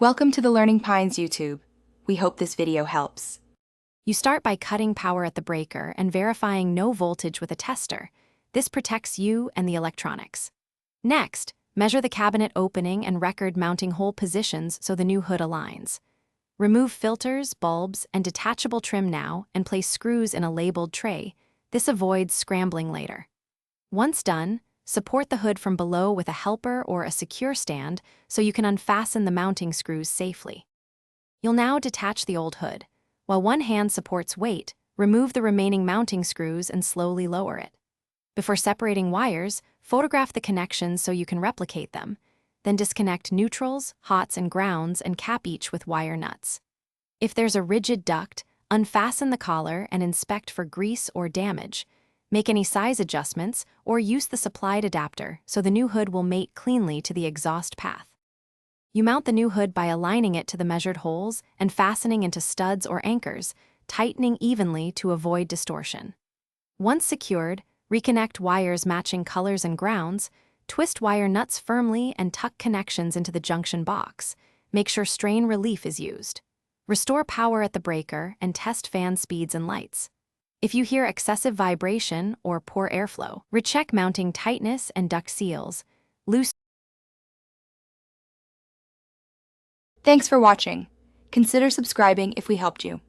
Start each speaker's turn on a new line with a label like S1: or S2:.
S1: Welcome to the Learning Pines YouTube. We hope this video helps.
S2: You start by cutting power at the breaker and verifying no voltage with a tester. This protects you and the electronics. Next, measure the cabinet opening and record mounting hole positions so the new hood aligns. Remove filters, bulbs, and detachable trim now and place screws in a labeled tray. This avoids scrambling later. Once done, support the hood from below with a helper or a secure stand so you can unfasten the mounting screws safely. You'll now detach the old hood. While one hand supports weight, remove the remaining mounting screws and slowly lower it. Before separating wires, photograph the connections so you can replicate them. Then disconnect neutrals, hots, and grounds and cap each with wire nuts. If there's a rigid duct, unfasten the collar and inspect for grease or damage. Make any size adjustments or use the supplied adapter so the new hood will mate cleanly to the exhaust path. You mount the new hood by aligning it to the measured holes and fastening into studs or anchors, tightening evenly to avoid distortion. Once secured, reconnect wires matching colors and grounds, twist wire nuts firmly and tuck connections into the junction box. Make sure strain relief is used. Restore power at the breaker and test fan speeds and lights. If you hear excessive vibration or poor airflow, recheck mounting tightness and duct seals.
S1: Thanks for watching. Consider subscribing if we helped you.